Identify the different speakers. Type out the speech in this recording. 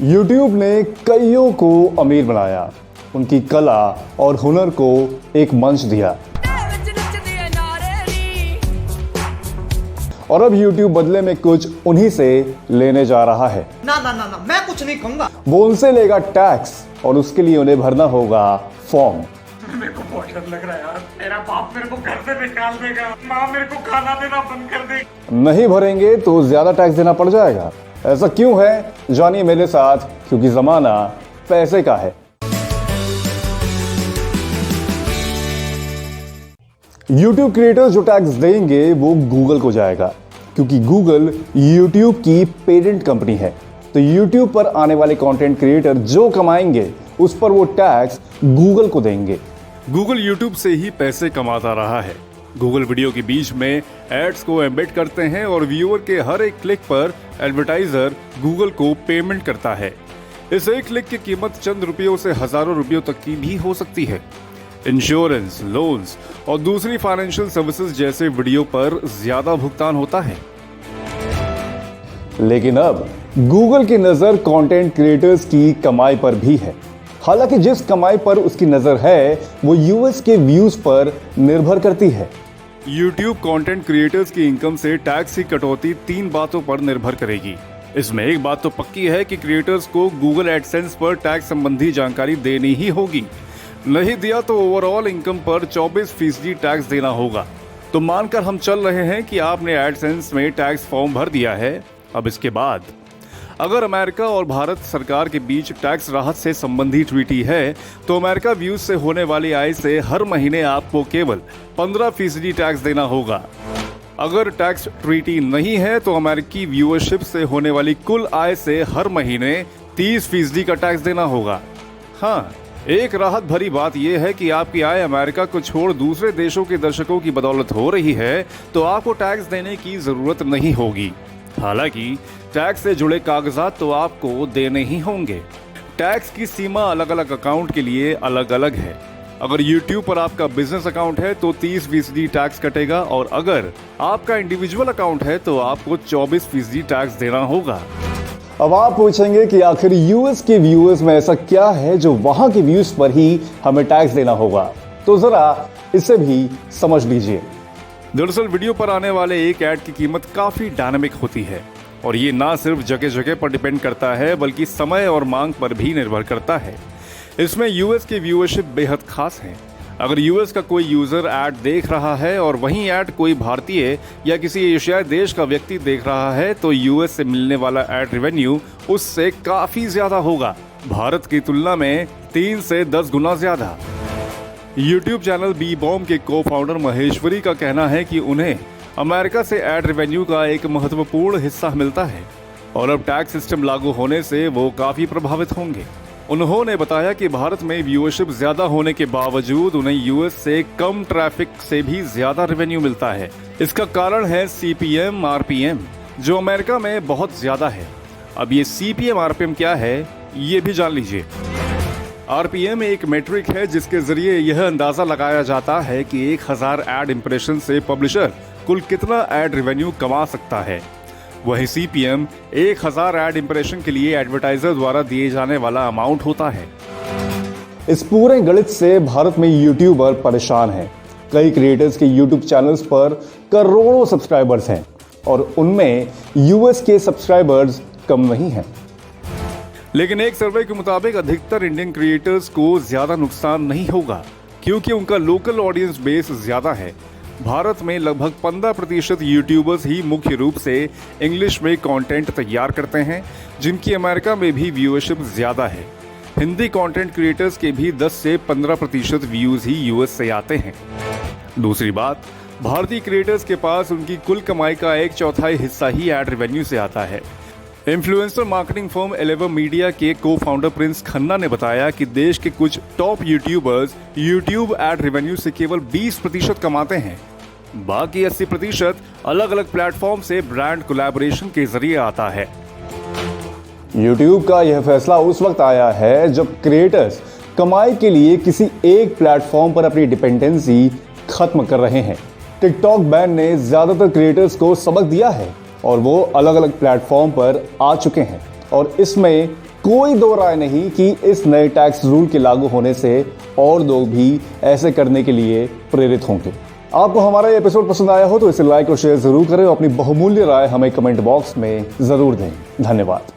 Speaker 1: YouTube ने कईयों को अमीर बनाया, उनकी कला और हुनर को एक मंच दिया। और अब YouTube बदले में कुछ उन्हीं से लेने जा रहा है।
Speaker 2: ना, मैं कुछ नहीं कहूंगा।
Speaker 1: वो उनसे लेगा टैक्स और उसके लिए उन्हें भरना होगा फॉर्म।
Speaker 3: मेरे को बहुत डर लग रहा है यार। मेरा बाप मेरे को घर से निकाल देगा, माँ मेरे को खाना देना बंद कर देगी।
Speaker 1: नहीं भरेंगे तो ज्यादा टैक्स देना पड़ जाएगा। ऐसा क्यों है, जानिए मेरे साथ, क्योंकि जमाना पैसे का है। YouTube क्रिएटर्स जो टैक्स देंगे वो गूगल को जाएगा, क्योंकि गूगल YouTube की पेरेंट कंपनी है। तो YouTube पर आने वाले कंटेंट क्रिएटर जो कमाएंगे उस पर वो टैक्स गूगल को देंगे।
Speaker 4: गूगल YouTube से ही पैसे कमाता रहा है। गूगल वीडियो के बीच में एड्स को एम्बेड करते हैं और व्यूअर के हर एक क्लिक पर एडवर्टाइजर गूगल को पेमेंट करता है। इस एक क्लिक की कीमत चंद रुपयों से हजारों रुपयों तक की भी हो सकती है। इंश्योरेंस, लोन्स और दूसरी फाइनेंशियल सर्विसेज जैसे वीडियो पर ज्यादा भुगतान होता है।
Speaker 1: लेकिन अब गूगल की नजर कंटेंट क्रिएटर्स की कमाई पर भी है। हालांकि जिस कमाई पर उसकी नजर है वो यूएस के व्यूज पर निर्भर करती है।
Speaker 4: YouTube कंटेंट क्रिएटर्स की इनकम से टैक्स की कटौती 3 बातों पर निर्भर करेगी। इसमें एक बात तो पक्की है कि क्रिएटर्स को गूगल एडसेंस पर टैक्स संबंधी जानकारी देनी ही होगी। नहीं दिया तो ओवरऑल इनकम पर 24% टैक्स देना होगा। तो मानकर हम चल रहे हैं कि आपने एडसेंस में टैक्स फॉर्म भर दिया है। अब इसके बाद अगर अमेरिका और भारत सरकार के बीच टैक्स राहत से संबंधी ट्रीटी है तो अमेरिका व्यूज से होने वाली आय से हर महीने आपको केवल 15% टैक्स देना होगा। अगर टैक्स ट्रीटी नहीं है तो अमेरिकी व्यूअरशिप से होने वाली कुल आय से हर महीने 30% का टैक्स देना होगा। हाँ, एक राहत भरी बात यह है कि आपकी आय अमेरिका को छोड़ दूसरे देशों के दर्शकों की बदौलत हो रही है तो आपको टैक्स देने की जरूरत नहीं होगी। हालांकि टैक्स से जुड़े कागजात तो आपको देने ही होंगे। टैक्स की सीमा अलग अलग अकाउंट के लिए अलग अलग है। अगर YouTube पर आपका बिजनेस अकाउंट है तो 30% टैक्स कटेगा और अगर आपका इंडिविजुअल अकाउंट है तो आपको 24% टैक्स देना होगा।
Speaker 1: अब आप पूछेंगे कि आखिर यूएस के व्यूअर्स में ऐसा क्या है जो वहां के व्यूज पर ही हमें टैक्स देना होगा, तो जरा इसे भी समझ लीजिए।
Speaker 4: दरअसल वीडियो पर आने वाले एक ऐड की कीमत काफी डायनामिक होती है और ये ना सिर्फ जगह जगह पर डिपेंड करता है बल्कि समय और मांग पर भी निर्भर करता है। इसमें यूएस की व्यूअरशिप बेहद खास है। अगर यूएस का कोई यूजर ऐड देख रहा है और वहीं ऐड कोई भारतीय या किसी एशियाई देश का व्यक्ति देख रहा है तो यूएस से मिलने वाला ऐड रेवेन्यू उससे काफी ज्यादा होगा, भारत की तुलना में 3 से 10 गुना ज्यादा। YouTube चैनल बी बॉम्ब के को फाउंडर महेश्वरी का कहना है कि उन्हें अमेरिका से ऐड रेवेन्यू का एक महत्वपूर्ण हिस्सा मिलता है और अब टैक्स सिस्टम लागू होने से वो काफी प्रभावित होंगे। उन्होंने बताया कि भारत में व्यूअरशिप ज्यादा होने के बावजूद उन्हें यूएस से कम ट्रैफिक से भी ज्यादा रेवेन्यू मिलता है। इसका कारण है CPM RPM जो अमेरिका में बहुत ज्यादा है। अब ये CPM RPM क्या है ये भी जान लीजिए। RPM एक मेट्रिक है जिसके जरिए यह अंदाजा लगाया जाता है कि 1000 एड इंप्रेशन से पब्लिशर कुल कितना एड रेवेन्यू कमा सकता है। वही CPM 1000 एड इंप्रेशन के लिए एडवर्टाइजर द्वारा दिए जाने वाला अमाउंट होता है।
Speaker 1: इस पूरे गणित से भारत में यूट्यूबर परेशान हैं। कई क्रिएटर्स के यूट्यूब चैनल्स पर करोड़ों सब्सक्राइबर्स हैं और उनमें यूएस के सब्सक्राइबर्स कम नहीं हैं।
Speaker 4: लेकिन एक सर्वे के मुताबिक अधिकतर इंडियन क्रिएटर्स को ज्यादा नुकसान नहीं होगा क्योंकि उनका लोकल ऑडियंस बेस ज्यादा है। भारत में लगभग 15% यूट्यूबर्स ही मुख्य रूप से इंग्लिश में कंटेंट तैयार करते हैं, जिनकी अमेरिका में भी व्यूअरशिप ज्यादा है। हिंदी कंटेंट क्रिएटर्स के भी 10 से 15% व्यूज ही यूएस से आते हैं। दूसरी बात, भारतीय क्रिएटर्स के पास उनकी कुल कमाई का 1/4 हिस्सा ही एड रेवेन्यू से आता है। इन्फ्लुएंसर मार्केटिंग फर्म एलेवर मीडिया के को फाउंडर प्रिंस खन्ना ने बताया कि देश के कुछ top YouTubers YouTube ad revenue से केवल 20% कमाते हैं। बाकी 80% अलग अलग प्लेटफॉर्म से ब्रांड कोलैबोरेशन के जरिए आता है।
Speaker 1: YouTube का यह फैसला उस वक्त आया है जब क्रिएटर्स कमाई के लिए किसी एक प्लेटफॉर्म पर अपनी डिपेंडेंसी खत्म कर रहे हैं। टिकटॉक बैन ने ज्यादातर क्रिएटर्स को सबक दिया है और वो अलग अलग प्लेटफॉर्म पर आ चुके हैं और इसमें कोई दो राय नहीं कि इस नए टैक्स रूल के लागू होने से और लोग भी ऐसे करने के लिए प्रेरित होंगे। आपको हमारा ये एपिसोड पसंद आया हो तो इसे लाइक और शेयर जरूर करें और अपनी बहुमूल्य राय हमें कमेंट बॉक्स में जरूर दें। धन्यवाद।